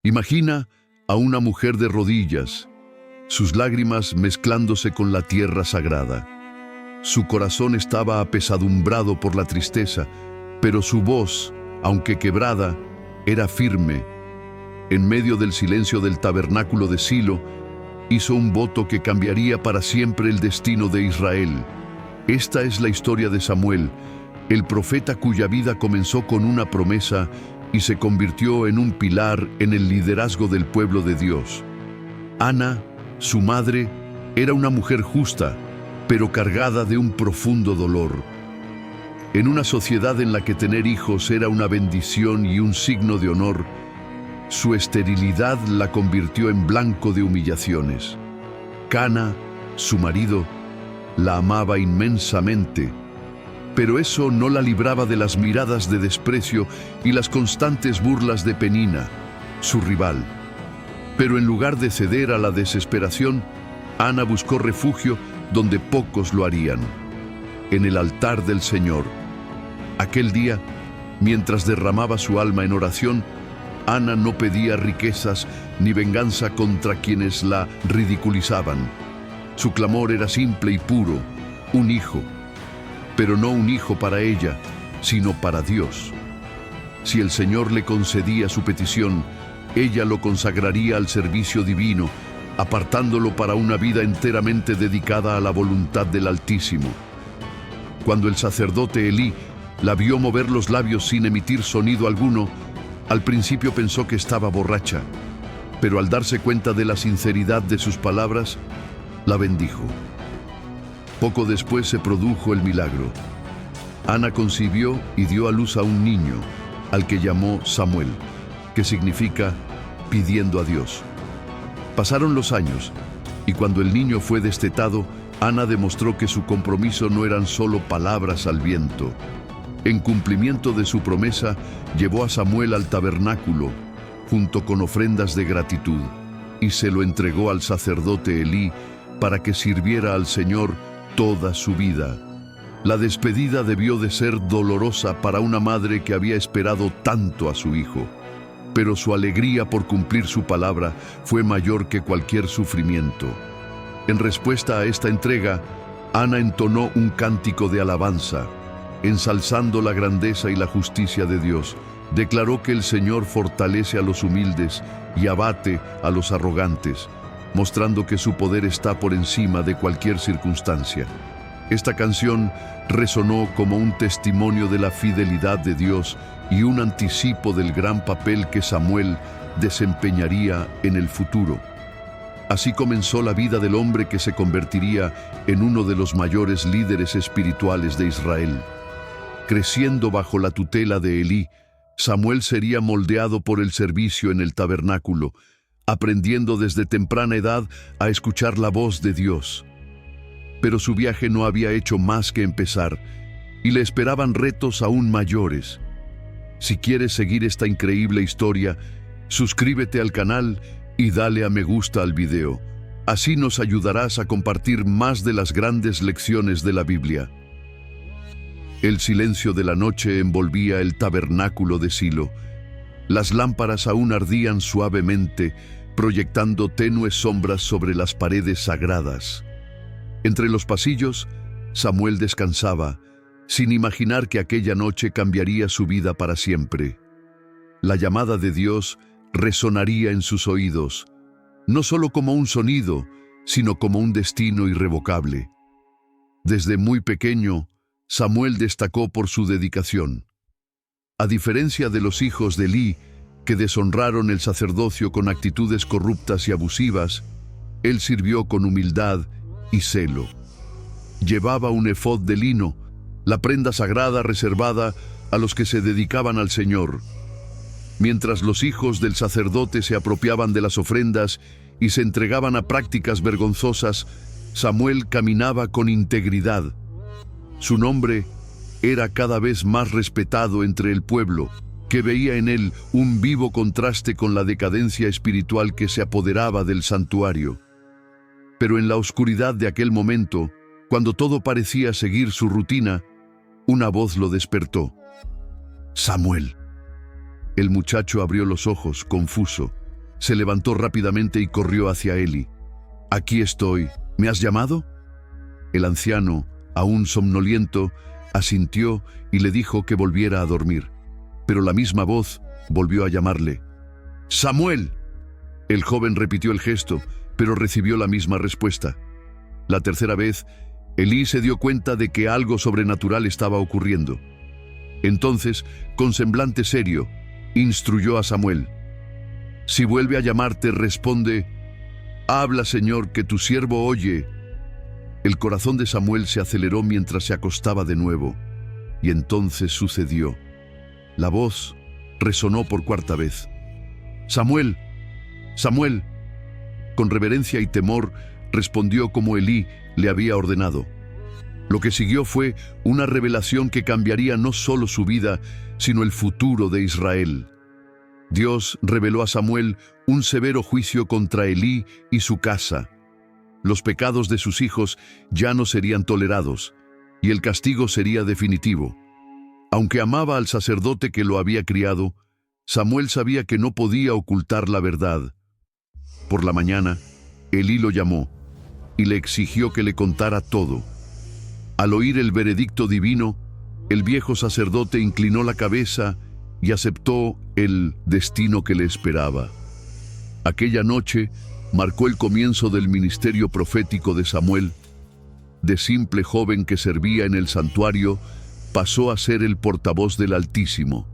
Imagina a una mujer de rodillas, sus lágrimas mezclándose con la tierra sagrada. Su corazón estaba apesadumbrado por la tristeza, pero su voz, aunque quebrada, era firme. En medio del silencio del tabernáculo de Silo, hizo un voto que cambiaría para siempre el destino de Israel. Esta es la historia de Samuel, el profeta cuya vida comenzó con una promesa y se convirtió en un pilar en el liderazgo del pueblo de Dios. Ana, su madre, era una mujer justa, pero cargada de un profundo dolor. En una sociedad en la que tener hijos era una bendición y un signo de honor, su esterilidad la convirtió en blanco de humillaciones. Cana, su marido, la amaba inmensamente, pero eso no la libraba de las miradas de desprecio y las constantes burlas de Penina, su rival. Pero en lugar de ceder a la desesperación, Ana buscó refugio donde pocos lo harían, en el altar del Señor. Aquel día, mientras derramaba su alma en oración, Ana no pedía riquezas ni venganza contra quienes la ridiculizaban. Su clamor era simple y puro: un hijo, pero no un hijo para ella, sino para Dios. Si el Señor le concedía su petición, ella lo consagraría al servicio divino, apartándolo para una vida enteramente dedicada a la voluntad del Altísimo. Cuando el sacerdote Elí la vio mover los labios sin emitir sonido alguno, al principio pensó que estaba borracha, pero al darse cuenta de la sinceridad de sus palabras, la bendijo. Poco después se produjo el milagro. Ana concibió y dio a luz a un niño, al que llamó Samuel, que significa pidiendo a Dios. Pasaron los años, y cuando el niño fue destetado, Ana demostró que su compromiso no eran solo palabras al viento. En cumplimiento de su promesa, llevó a Samuel al tabernáculo, junto con ofrendas de gratitud, y se lo entregó al sacerdote Elí para que sirviera al Señor toda su vida. La despedida debió de ser dolorosa para una madre que había esperado tanto a su hijo, pero su alegría por cumplir su palabra fue mayor que cualquier sufrimiento. En respuesta a esta entrega, Ana entonó un cántico de alabanza, ensalzando la grandeza y la justicia de Dios. Declaró que el Señor fortalece a los humildes y abate a los arrogantes, mostrando que su poder está por encima de cualquier circunstancia. Esta canción resonó como un testimonio de la fidelidad de Dios y un anticipo del gran papel que Samuel desempeñaría en el futuro. Así comenzó la vida del hombre que se convertiría en uno de los mayores líderes espirituales de Israel. Creciendo bajo la tutela de Elí, Samuel sería moldeado por el servicio en el tabernáculo, aprendiendo desde temprana edad a escuchar la voz de Dios. Pero su viaje no había hecho más que empezar, y le esperaban retos aún mayores. Si quieres seguir esta increíble historia, suscríbete al canal y dale a me gusta al video. Así nos ayudarás a compartir más de las grandes lecciones de la Biblia. El silencio de la noche envolvía el tabernáculo de Silo. Las lámparas aún ardían suavemente, proyectando tenues sombras sobre las paredes sagradas. Entre los pasillos, Samuel descansaba, sin imaginar que aquella noche cambiaría su vida para siempre. La llamada de Dios resonaría en sus oídos, no solo como un sonido, sino como un destino irrevocable. Desde muy pequeño, Samuel destacó por su dedicación. A diferencia de los hijos de Elí, que deshonraron el sacerdocio con actitudes corruptas y abusivas, él sirvió con humildad y celo. Llevaba un efod de lino, la prenda sagrada reservada a los que se dedicaban al Señor. Mientras los hijos del sacerdote se apropiaban de las ofrendas y se entregaban a prácticas vergonzosas, Samuel caminaba con integridad. Su nombre era cada vez más respetado entre el pueblo, que veía en él un vivo contraste con la decadencia espiritual que se apoderaba del santuario. Pero en la oscuridad de aquel momento, cuando todo parecía seguir su rutina, una voz lo despertó. «Samuel». El muchacho abrió los ojos, confuso. se levantó rápidamente y corrió hacia Eli. «Aquí estoy. ¿Me has llamado?» El anciano, aún somnoliento, asintió y le dijo que volviera a dormir. Pero la misma voz volvió a llamarle. «¡Samuel!». El joven repitió el gesto, pero recibió la misma respuesta. La tercera vez, Elí se dio cuenta de que algo sobrenatural estaba ocurriendo. Entonces, con semblante serio, instruyó a Samuel. «Si vuelve a llamarte, responde: Habla, Señor, que tu siervo oye». El corazón de Samuel se aceleró mientras se acostaba de nuevo, y entonces sucedió. La voz resonó por cuarta vez. «Samuel, Samuel». Con reverencia y temor respondió como Elí le había ordenado. Lo que siguió fue una revelación que cambiaría no solo su vida, sino el futuro de Israel. Dios reveló a Samuel un severo juicio contra Elí y su casa. Los pecados de sus hijos ya no serían tolerados, y el castigo sería definitivo. Aunque amaba al sacerdote que lo había criado, Samuel sabía que no podía ocultar la verdad. Por la mañana, Elí lo llamó y le exigió que le contara todo. Al oír el veredicto divino, el viejo sacerdote inclinó la cabeza y aceptó el destino que le esperaba. Aquella noche marcó el comienzo del ministerio profético de Samuel. De simple joven que servía en el santuario, pasó a ser el portavoz del Altísimo.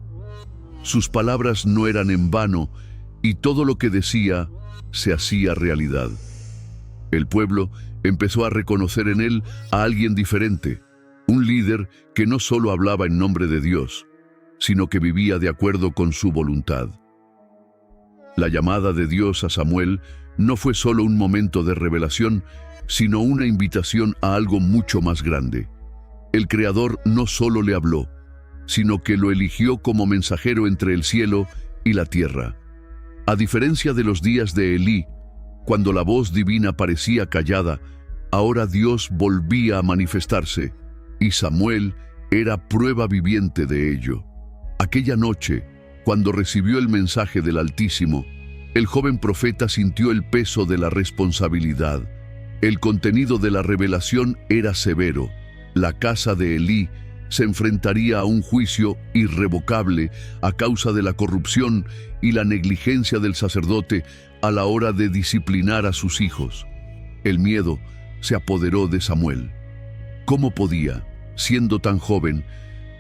Sus palabras no eran en vano, y todo lo que decía se hacía realidad. El pueblo empezó a reconocer en él a alguien diferente, un líder que no solo hablaba en nombre de Dios, sino que vivía de acuerdo con su voluntad. La llamada de Dios a Samuel no fue solo un momento de revelación, sino una invitación a algo mucho más grande. El Creador no solo le habló, sino que lo eligió como mensajero entre el cielo y la tierra. A diferencia de los días de Elí, cuando la voz divina parecía callada, ahora Dios volvía a manifestarse, y Samuel era prueba viviente de ello. Aquella noche, cuando recibió el mensaje del Altísimo, el joven profeta sintió el peso de la responsabilidad. El contenido de la revelación era severo. La casa de Elí se enfrentaría a un juicio irrevocable a causa de la corrupción y la negligencia del sacerdote a la hora de disciplinar a sus hijos. El miedo se apoderó de Samuel. ¿Cómo podía, siendo tan joven,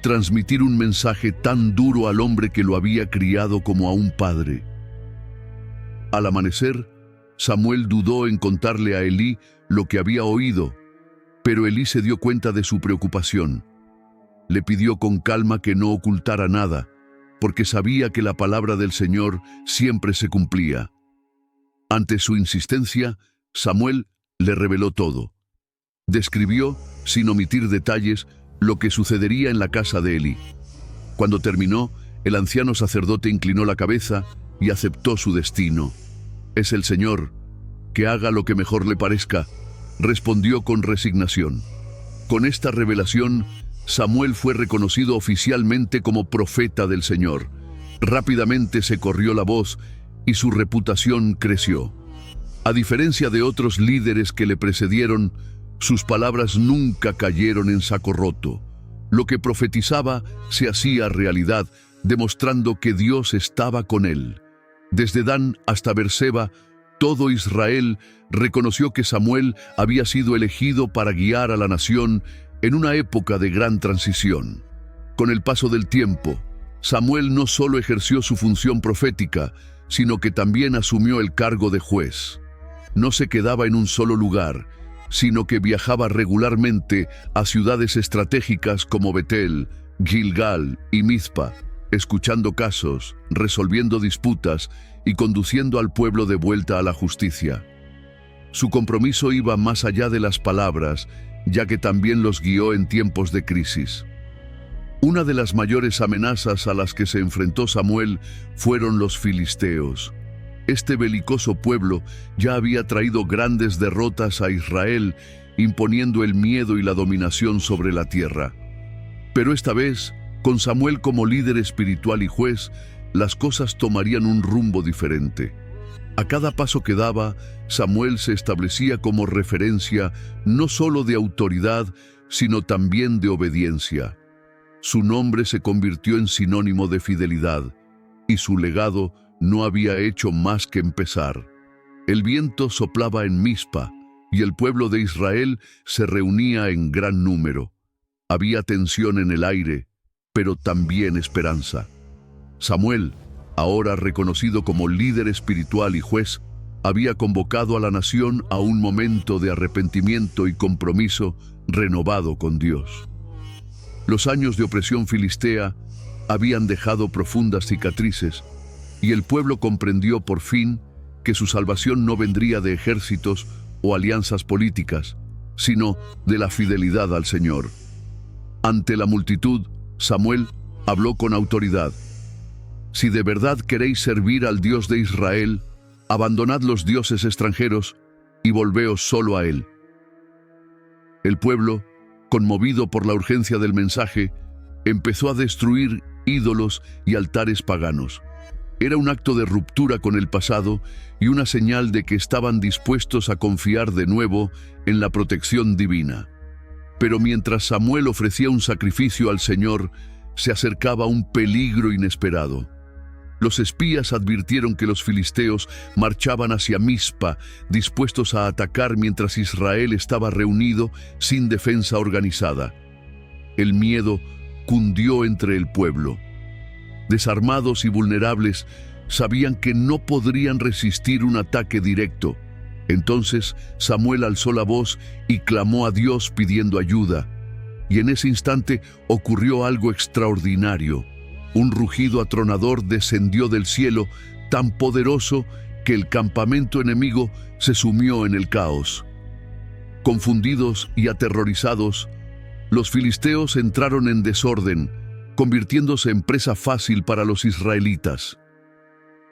transmitir un mensaje tan duro al hombre que lo había criado como a un padre? Al amanecer, Samuel dudó en contarle a Elí lo que había oído, pero Elí se dio cuenta de su preocupación. Le pidió con calma que no ocultara nada, porque sabía que la palabra del Señor siempre se cumplía. Ante su insistencia, Samuel le reveló todo. Describió, sin omitir detalles, lo que sucedería en la casa de Elí. Cuando terminó, el anciano sacerdote inclinó la cabeza y aceptó su destino. «Es el Señor, que haga lo que mejor le parezca», respondió con resignación. Con esta revelación, Samuel fue reconocido oficialmente como profeta del Señor. Rápidamente se corrió la voz y su reputación creció. A diferencia de otros líderes que le precedieron, sus palabras nunca cayeron en saco roto. Lo que profetizaba se hacía realidad, demostrando que Dios estaba con él. Desde Dan hasta Berseba, todo Israel reconoció que Samuel había sido elegido para guiar a la nación en una época de gran transición. Con el paso del tiempo, Samuel no solo ejerció su función profética, sino que también asumió el cargo de juez. No se quedaba en un solo lugar, sino que viajaba regularmente a ciudades estratégicas como Betel, Gilgal y Mizpa, escuchando casos, resolviendo disputas y conduciendo al pueblo de vuelta a la justicia. Su compromiso iba más allá de las palabras, ya que también los guió en tiempos de crisis. Una de las mayores amenazas a las que se enfrentó Samuel fueron los filisteos. Este belicoso pueblo ya había traído grandes derrotas a Israel, imponiendo el miedo y la dominación sobre la tierra. Pero esta vez, con Samuel como líder espiritual y juez, las cosas tomarían un rumbo diferente. A cada paso que daba, Samuel se establecía como referencia no solo de autoridad, sino también de obediencia. Su nombre se convirtió en sinónimo de fidelidad, y su legado no había hecho más que empezar. El viento soplaba en Mizpa, y el pueblo de Israel se reunía en gran número. Había tensión en el aire, pero también esperanza. Samuel, ahora reconocido como líder espiritual y juez, había convocado a la nación a un momento de arrepentimiento y compromiso renovado con Dios. Los años de opresión filistea habían dejado profundas cicatrices, y el pueblo comprendió por fin que su salvación no vendría de ejércitos o alianzas políticas, sino de la fidelidad al Señor. Ante la multitud, Samuel habló con autoridad. Si de verdad queréis servir al Dios de Israel, abandonad los dioses extranjeros y volveos solo a Él. El pueblo, conmovido por la urgencia del mensaje, empezó a destruir ídolos y altares paganos. Era un acto de ruptura con el pasado y una señal de que estaban dispuestos a confiar de nuevo en la protección divina. Pero mientras Samuel ofrecía un sacrificio al Señor, se acercaba un peligro inesperado. Los espías advirtieron que los filisteos marchaban hacia Mizpa, dispuestos a atacar mientras Israel estaba reunido sin defensa organizada. El miedo cundió entre el pueblo. Desarmados y vulnerables, sabían que no podrían resistir un ataque directo. Entonces Samuel alzó la voz y clamó a Dios pidiendo ayuda. Y en ese instante ocurrió algo extraordinario. Un rugido atronador descendió del cielo, tan poderoso que el campamento enemigo se sumió en el caos. Confundidos y aterrorizados, los filisteos entraron en desorden, convirtiéndose en presa fácil para los israelitas.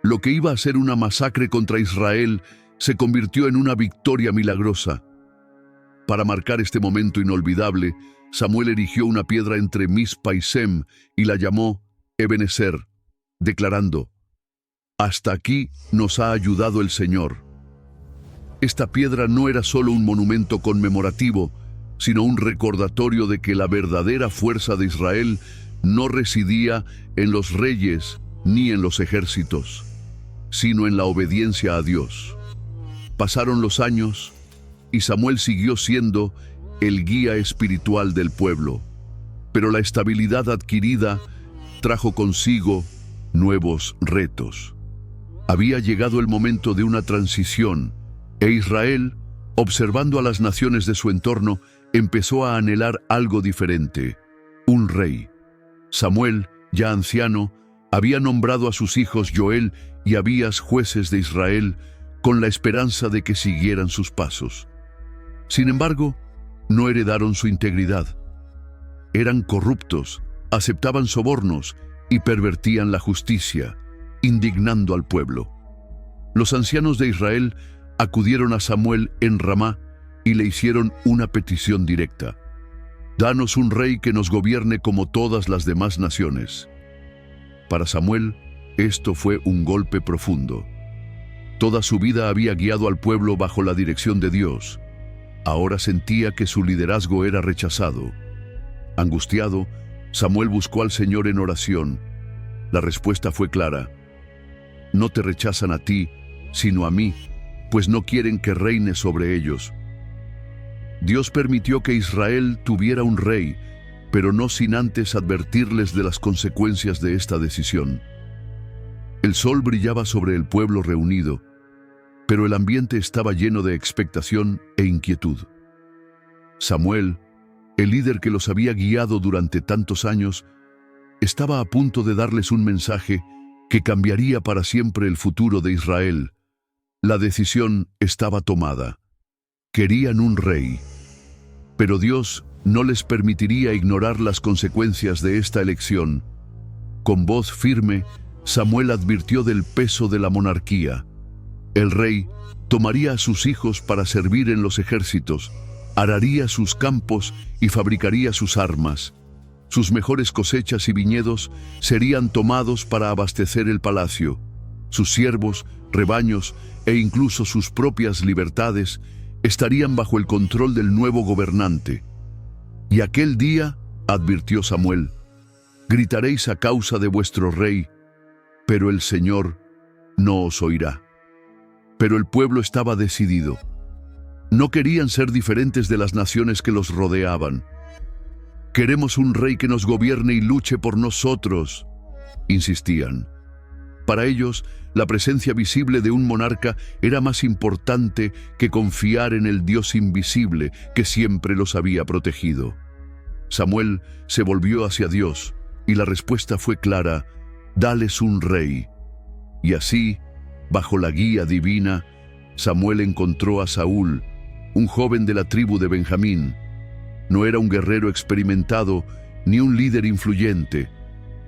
Lo que iba a ser una masacre contra Israel se convirtió en una victoria milagrosa. Para marcar este momento inolvidable, Samuel erigió una piedra entre Mizpa y Sem y la llamó Ebenezer, declarando: «Hasta aquí nos ha ayudado el Señor». Esta piedra no era solo un monumento conmemorativo, sino un recordatorio de que la verdadera fuerza de Israel no residía en los reyes ni en los ejércitos, sino en la obediencia a Dios. Pasaron los años y Samuel siguió siendo el guía espiritual del pueblo, pero la estabilidad adquirida trajo consigo nuevos retos. Había llegado el momento de una transición, e Israel, observando a las naciones de su entorno, empezó a anhelar algo diferente: un rey. Samuel, ya anciano, había nombrado a sus hijos Joel y Abías jueces de Israel con la esperanza de que siguieran sus pasos. Sin embargo, no heredaron su integridad. Eran corruptos, aceptaban sobornos y pervertían la justicia, indignando al pueblo. Los ancianos de Israel acudieron a Samuel en Ramá y le hicieron una petición directa: «Danos un rey que nos gobierne como todas las demás naciones». Para Samuel, esto fue un golpe profundo. Toda su vida había guiado al pueblo bajo la dirección de Dios. Ahora sentía que su liderazgo era rechazado. Angustiado, Samuel buscó al Señor en oración. La respuesta fue clara: «No te rechazan a ti, sino a mí, pues no quieren que reine sobre ellos». Dios permitió que Israel tuviera un rey, pero no sin antes advertirles de las consecuencias de esta decisión. El sol brillaba sobre el pueblo reunido, pero el ambiente estaba lleno de expectación e inquietud. Samuel, el líder que los había guiado durante tantos años, estaba a punto de darles un mensaje que cambiaría para siempre el futuro de Israel. La decisión estaba tomada. Querían un rey. Pero Dios no les permitiría ignorar las consecuencias de esta elección. Con voz firme, Samuel advirtió del peso de la monarquía. El rey tomaría a sus hijos para servir en los ejércitos, araría sus campos y fabricaría sus armas. Sus mejores cosechas y viñedos serían tomados para abastecer el palacio. Sus siervos, rebaños e incluso sus propias libertades estarían bajo el control del nuevo gobernante. Y aquel día, advirtió Samuel, gritaréis a causa de vuestro rey, pero el Señor no os oirá. Pero el pueblo estaba decidido. No querían ser diferentes de las naciones que los rodeaban. Queremos un rey que nos gobierne y luche por nosotros, insistían. Para ellos, la presencia visible de un monarca era más importante que confiar en el Dios invisible que siempre los había protegido. Samuel se volvió hacia Dios y la respuesta fue clara: dales un rey. Y así, bajo la guía divina, Samuel encontró a Saúl, un joven de la tribu de Benjamín. No era un guerrero experimentado ni un líder influyente,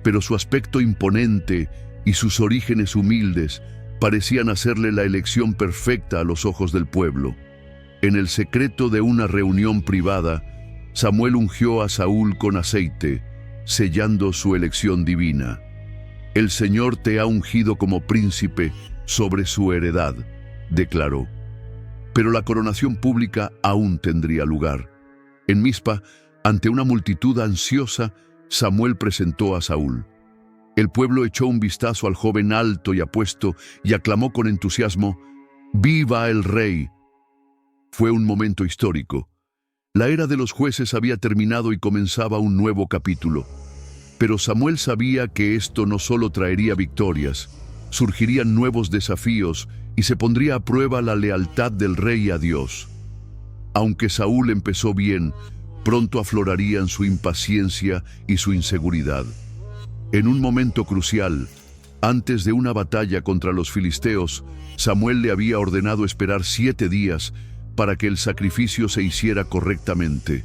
pero su aspecto imponente y sus orígenes humildes parecían hacerle la elección perfecta a los ojos del pueblo. En el secreto de una reunión privada, Samuel ungió a Saúl con aceite, sellando su elección divina. El Señor te ha ungido como príncipe sobre su heredad, declaró. Pero la coronación pública aún tendría lugar. En Mizpa, ante una multitud ansiosa, Samuel presentó a Saúl. El pueblo echó un vistazo al joven alto y apuesto y aclamó con entusiasmo: ¡Viva el rey! Fue un momento histórico. La era de los jueces había terminado y comenzaba un nuevo capítulo. Pero Samuel sabía que esto no solo traería victorias, surgirían nuevos desafíos y se pondría a prueba la lealtad del rey a Dios. Aunque Saúl empezó bien, pronto aflorarían su impaciencia y su inseguridad. En un momento crucial, antes de una batalla contra los filisteos, Samuel le había ordenado esperar 7 días para que el sacrificio se hiciera correctamente.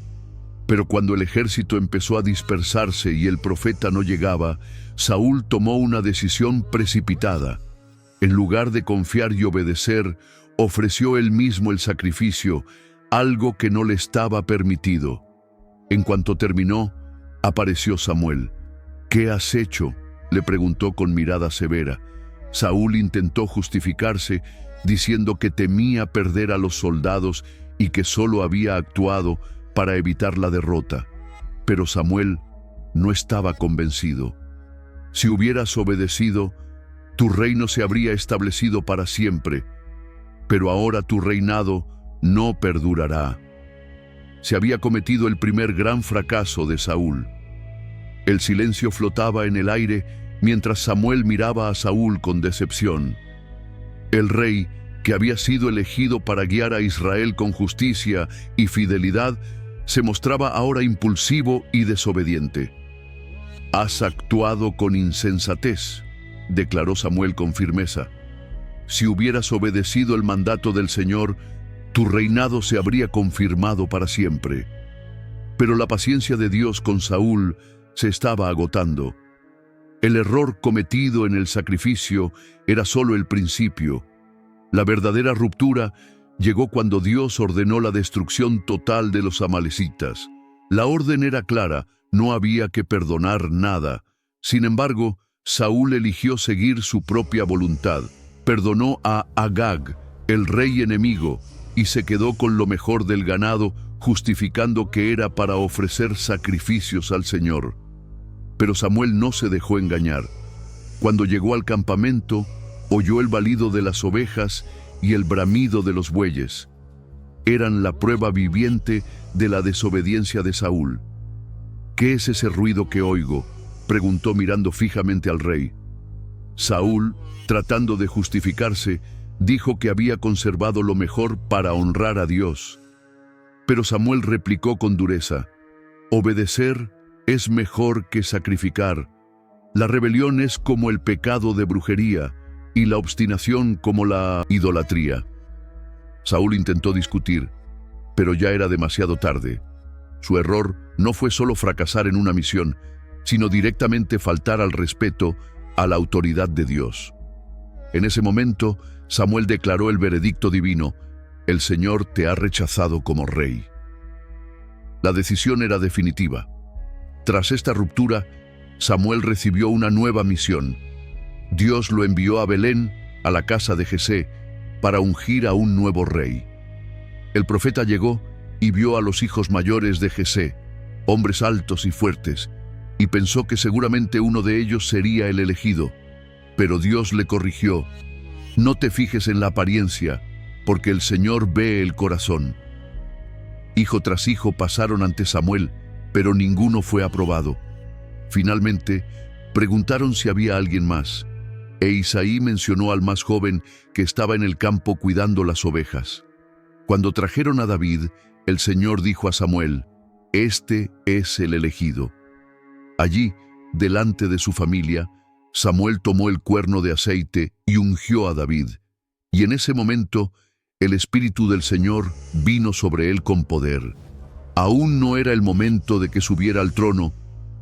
Pero cuando el ejército empezó a dispersarse y el profeta no llegaba, Saúl tomó una decisión precipitada. En lugar de confiar y obedecer, ofreció él mismo el sacrificio, algo que no le estaba permitido. En cuanto terminó, apareció Samuel. ¿Qué has hecho?, le preguntó con mirada severa. Saúl intentó justificarse, diciendo que temía perder a los soldados y que solo había actuado para evitar la derrota. Pero Samuel no estaba convencido. Si hubieras obedecido, tu reino se habría establecido para siempre, pero ahora tu reinado no perdurará. Se había cometido el primer gran fracaso de Saúl. El silencio flotaba en el aire mientras Samuel miraba a Saúl con decepción. El rey, que había sido elegido para guiar a Israel con justicia y fidelidad, se mostraba ahora impulsivo y desobediente. «Has actuado con insensatez», declaró Samuel con firmeza. «Si hubieras obedecido el mandato del Señor, tu reinado se habría confirmado para siempre». Pero la paciencia de Dios con Saúl se estaba agotando. El error cometido en el sacrificio era solo el principio. La verdadera ruptura llegó cuando Dios ordenó la destrucción total de los amalecitas. La orden era clara, no había que perdonar nada. Sin embargo, Saúl eligió seguir su propia voluntad. Perdonó a Agag, el rey enemigo, y se quedó con lo mejor del ganado, justificando que era para ofrecer sacrificios al Señor. Pero Samuel no se dejó engañar. Cuando llegó al campamento, oyó el balido de las ovejas y el bramido de los bueyes. Eran la prueba viviente de la desobediencia de Saúl. «¿Qué es ese ruido que oigo?», preguntó mirando fijamente al rey. Saúl, tratando de justificarse, dijo que había conservado lo mejor para honrar a Dios. Pero Samuel replicó con dureza: «Obedecer es mejor que sacrificar. La rebelión es como el pecado de brujería y la obstinación como la idolatría». Saúl intentó discutir, pero ya era demasiado tarde. Su error no fue solo fracasar en una misión, sino directamente faltar al respeto a la autoridad de Dios. En ese momento, Samuel declaró el veredicto divino: «El Señor te ha rechazado como rey». La decisión era definitiva. Tras esta ruptura, Samuel recibió una nueva misión: Dios lo envió a Belén, a la casa de Jesé, para ungir a un nuevo rey. El profeta llegó y vio a los hijos mayores de Jesé, hombres altos y fuertes, y pensó que seguramente uno de ellos sería el elegido. Pero Dios le corrigió: no te fijes en la apariencia, porque el Señor ve el corazón. Hijo tras hijo pasaron ante Samuel, pero ninguno fue aprobado. Finalmente, preguntaron si había alguien más, e Isaí mencionó al más joven que estaba en el campo cuidando las ovejas. Cuando trajeron a David, el Señor dijo a Samuel: este es el elegido. Allí, delante de su familia, Samuel tomó el cuerno de aceite y ungió a David. Y en ese momento, el Espíritu del Señor vino sobre él con poder. Aún no era el momento de que subiera al trono,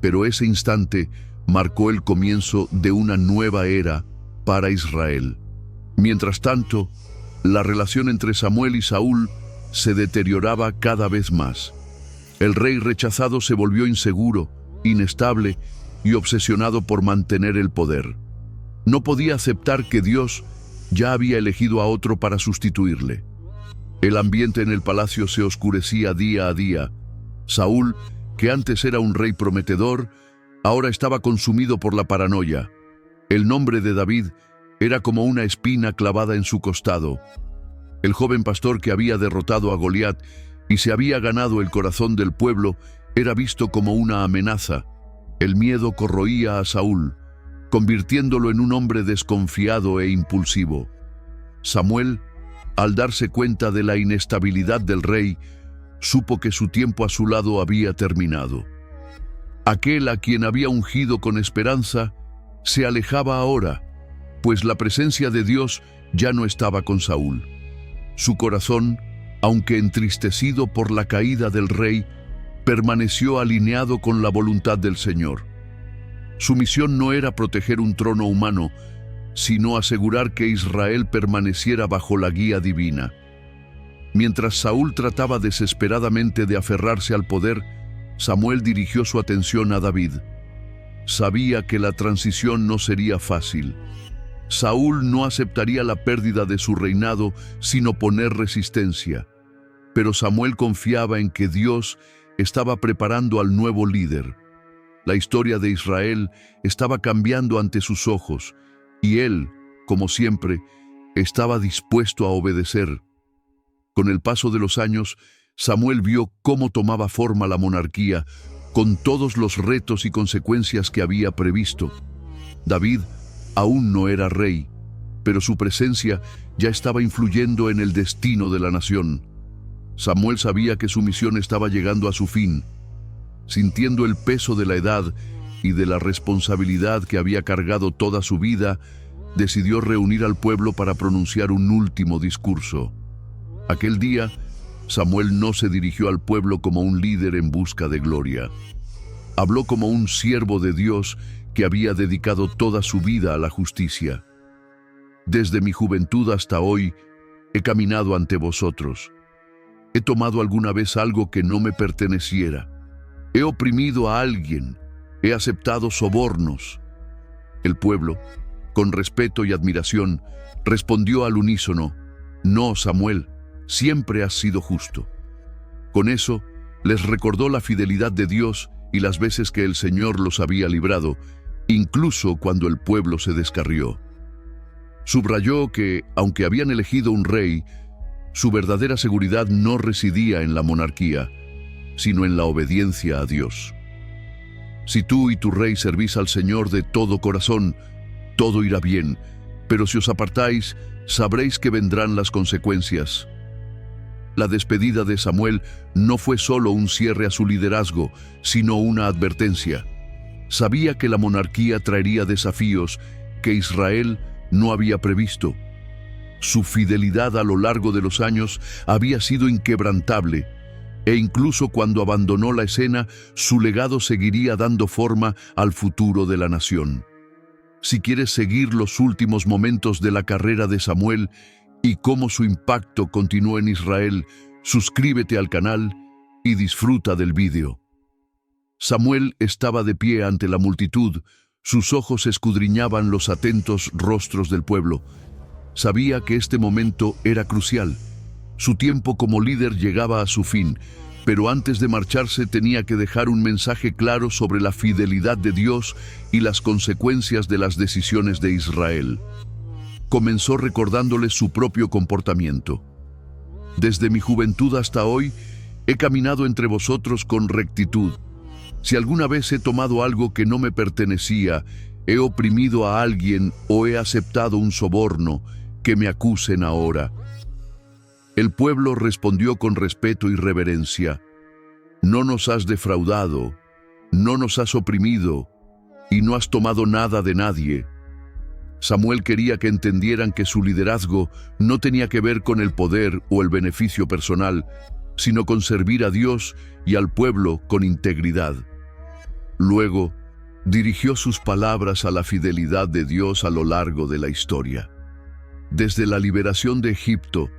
pero ese instante marcó el comienzo de una nueva era para Israel. Mientras tanto, la relación entre Samuel y Saúl se deterioraba cada vez más. El rey rechazado se volvió inseguro, inestable y obsesionado por mantener el poder. No podía aceptar que Dios ya había elegido a otro para sustituirle. El ambiente en el palacio se oscurecía día a día. Saúl, que antes era un rey prometedor, ahora estaba consumido por la paranoia. El nombre de David era como una espina clavada en su costado. El joven pastor que había derrotado a Goliat y se había ganado el corazón del pueblo era visto como una amenaza. El miedo corroía a Saúl, convirtiéndolo en un hombre desconfiado e impulsivo. Samuel, al darse cuenta de la inestabilidad del rey, supo que su tiempo a su lado había terminado. Aquel a quien había ungido con esperanza se alejaba ahora, pues la presencia de Dios ya no estaba con Saúl. Su corazón, aunque entristecido por la caída del rey, permaneció alineado con la voluntad del Señor. Su misión no era proteger un trono humano, sino asegurar que Israel permaneciera bajo la guía divina. Mientras Saúl trataba desesperadamente de aferrarse al poder, Samuel dirigió su atención a David. Sabía que la transición no sería fácil. Saúl no aceptaría la pérdida de su reinado sin oponer resistencia. Pero Samuel confiaba en que Dios estaba preparando al nuevo líder. La historia de Israel estaba cambiando ante sus ojos, y él, como siempre, estaba dispuesto a obedecer. Con el paso de los años, Samuel vio cómo tomaba forma la monarquía, con todos los retos y consecuencias que había previsto. David aún no era rey, pero su presencia ya estaba influyendo en el destino de la nación. Samuel sabía que su misión estaba llegando a su fin. Sintiendo el peso de la edad y de la responsabilidad que había cargado toda su vida, decidió reunir al pueblo para pronunciar un último discurso. Aquel día, Samuel no se dirigió al pueblo como un líder en busca de gloria. Habló como un siervo de Dios que había dedicado toda su vida a la justicia. Desde mi juventud hasta hoy, he caminado ante vosotros. He tomado alguna vez algo que no me perteneciera. He oprimido a alguien. He aceptado sobornos. El pueblo, con respeto y admiración, respondió al unísono: no, Samuel, siempre has sido justo. Con eso, les recordó la fidelidad de Dios y las veces que el Señor los había librado, incluso cuando el pueblo se descarrió. Subrayó que, aunque habían elegido un rey, su verdadera seguridad no residía en la monarquía, sino en la obediencia a Dios. Si tú y tu rey servís al Señor de todo corazón, todo irá bien, pero si os apartáis, sabréis que vendrán las consecuencias. La despedida de Samuel no fue solo un cierre a su liderazgo, sino una advertencia. Sabía que la monarquía traería desafíos que Israel no había previsto. Su fidelidad a lo largo de los años había sido inquebrantable, e incluso cuando abandonó la escena, su legado seguiría dando forma al futuro de la nación. Si quieres seguir los últimos momentos de la carrera de Samuel y cómo su impacto continuó en Israel, suscríbete al canal y disfruta del vídeo. Samuel estaba de pie ante la multitud, Sus ojos escudriñaban los atentos rostros del pueblo. Sabía que este momento era crucial. Su tiempo como líder llegaba a su fin, pero antes de marcharse tenía que dejar un mensaje claro sobre la fidelidad de Dios y las consecuencias de las decisiones de Israel. Comenzó recordándoles su propio comportamiento. Desde mi juventud hasta hoy, he caminado entre vosotros con rectitud. Si alguna vez he tomado algo que no me pertenecía, he oprimido a alguien o he aceptado un soborno, que me acusen ahora. El pueblo respondió con respeto y reverencia: no nos has defraudado, no nos has oprimido y no has tomado nada de nadie. Samuel quería que entendieran que su liderazgo no tenía que ver con el poder o el beneficio personal, sino con servir a Dios y al pueblo con integridad. Luego, dirigió sus palabras a la fidelidad de Dios a lo largo de la historia. Desde la liberación de Egipto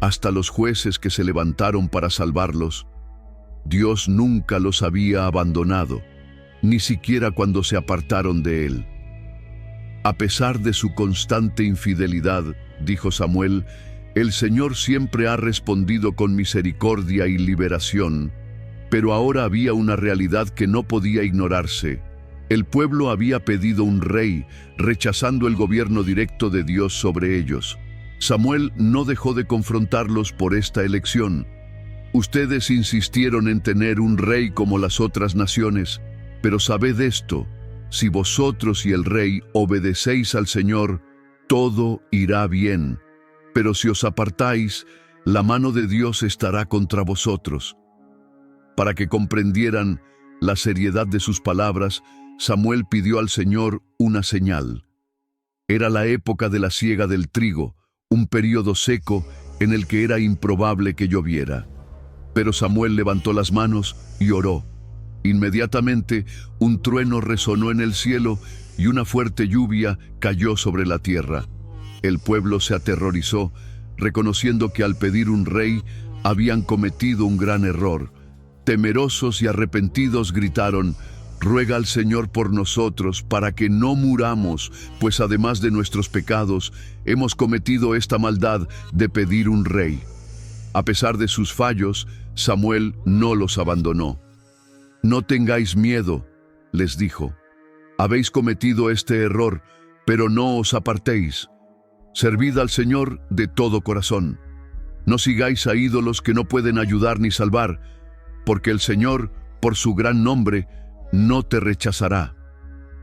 hasta los jueces que se levantaron para salvarlos, Dios nunca los había abandonado, ni siquiera cuando se apartaron de Él. A pesar de su constante infidelidad, dijo Samuel, el Señor siempre ha respondido con misericordia y liberación, pero ahora había una realidad que no podía ignorarse. El pueblo había pedido un rey, rechazando el gobierno directo de Dios sobre ellos. Samuel no dejó de confrontarlos por esta elección. Ustedes insistieron en tener un rey como las otras naciones, pero sabed esto: si vosotros y el rey obedecéis al Señor, todo irá bien. Pero si os apartáis, la mano de Dios estará contra vosotros. Para que comprendieran la seriedad de sus palabras, Samuel pidió al Señor una señal. Era la época de la siega del trigo, un período seco en el que era improbable que lloviera. Pero Samuel levantó las manos y oró. Inmediatamente, un trueno resonó en el cielo y una fuerte lluvia cayó sobre la tierra. El pueblo se aterrorizó, reconociendo que al pedir un rey habían cometido un gran error. Temerosos y arrepentidos gritaron: ruega al Señor por nosotros para que no muramos, pues además de nuestros pecados, hemos cometido esta maldad de pedir un rey. A pesar de sus fallos, Samuel no los abandonó. No tengáis miedo, les dijo. Habéis cometido este error, pero no os apartéis. Servid al Señor de todo corazón. No sigáis a ídolos que no pueden ayudar ni salvar, porque el Señor, por su gran nombre, no te rechazará.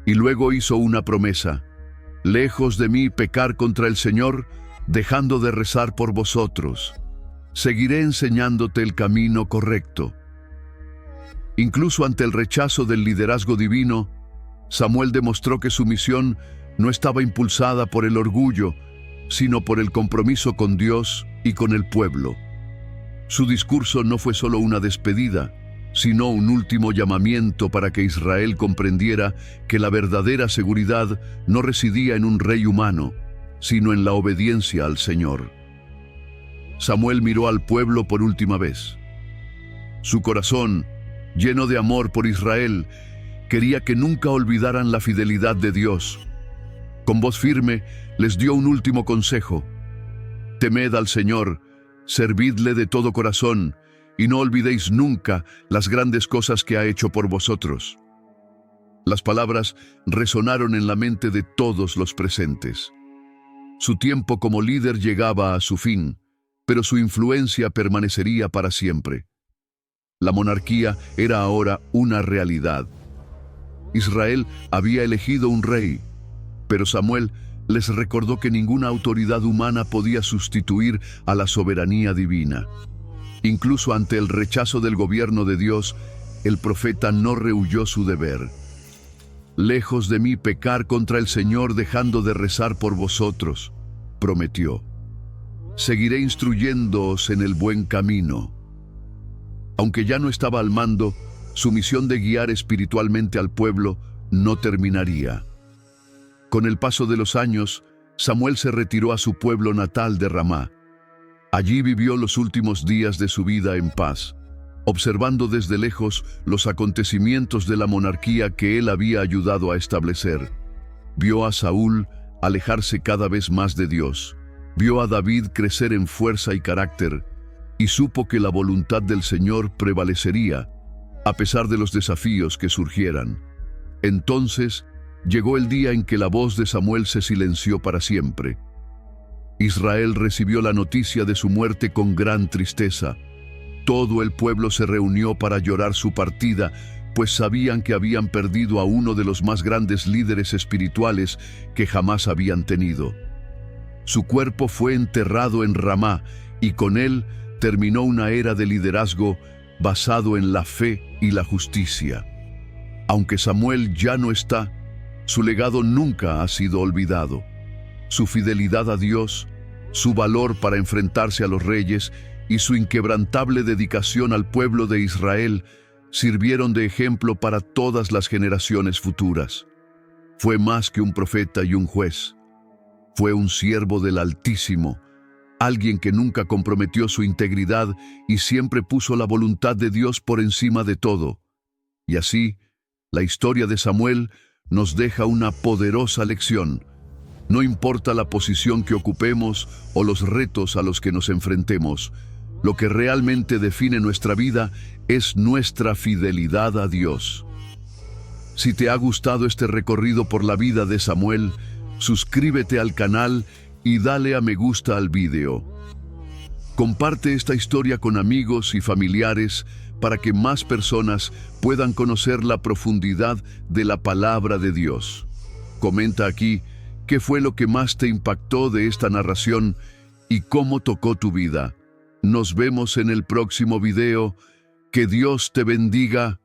Y luego hizo una promesa: lejos de mí pecar contra el Señor, dejando de rezar por vosotros. Seguiré enseñándote el camino correcto. Incluso ante el rechazo del liderazgo divino, Samuel demostró que su misión no estaba impulsada por el orgullo, sino por el compromiso con Dios y con el pueblo. Su discurso no fue solo una despedida, sino un último llamamiento para que Israel comprendiera que la verdadera seguridad no residía en un rey humano, sino en la obediencia al Señor. Samuel miró al pueblo por última vez. Su corazón, lleno de amor por Israel, quería que nunca olvidaran la fidelidad de Dios. Con voz firme, les dio un último consejo: temed al Señor, servidle de todo corazón, y no olvidéis nunca las grandes cosas que ha hecho por vosotros. Las palabras resonaron en la mente de todos los presentes. Su tiempo como líder llegaba a su fin, pero su influencia permanecería para siempre. La monarquía era ahora una realidad. Israel había elegido un rey, pero Samuel les recordó que ninguna autoridad humana podía sustituir a la soberanía divina. Incluso ante el rechazo del gobierno de Dios, el profeta no rehuyó su deber. Lejos de mí pecar contra el Señor dejando de rezar por vosotros, prometió. Seguiré instruyéndoos en el buen camino. Aunque ya no estaba al mando, su misión de guiar espiritualmente al pueblo no terminaría. Con el paso de los años, Samuel se retiró a su pueblo natal de Ramá. Allí vivió los últimos días de su vida en paz. observando desde lejos los acontecimientos de la monarquía que él había ayudado a establecer. Vio a Saúl alejarse cada vez más de Dios, vio a David crecer en fuerza y carácter, y supo que la voluntad del Señor prevalecería, a pesar de los desafíos que surgieran. Entonces llegó el día en que la voz de Samuel se silenció para siempre. Israel recibió la noticia de su muerte con gran tristeza. Todo el pueblo se reunió para llorar su partida, pues sabían que habían perdido a uno de los más grandes líderes espirituales que jamás habían tenido. Su cuerpo fue enterrado en Ramá y con él terminó una era de liderazgo basado en la fe y la justicia. Aunque Samuel ya no está, su legado nunca ha sido olvidado. Su fidelidad a Dios, su valor para enfrentarse a los reyes y su inquebrantable dedicación al pueblo de Israel sirvieron de ejemplo para todas las generaciones futuras. Fue más que un profeta y un juez. Fue un siervo del Altísimo, alguien que nunca comprometió su integridad y siempre puso la voluntad de Dios por encima de todo. Y así, la historia de Samuel nos deja una poderosa lección. No importa la posición que ocupemos o los retos a los que nos enfrentemos, lo que realmente define nuestra vida es nuestra fidelidad a Dios. Si te ha gustado este recorrido por la vida de Samuel, suscríbete al canal y dale a me gusta al video. Comparte esta historia con amigos y familiares para que más personas puedan conocer la profundidad de la palabra de Dios. Comenta aquí qué fue lo que más te impactó de esta narración y cómo tocó tu vida. Nos vemos en el próximo video. Que Dios te bendiga.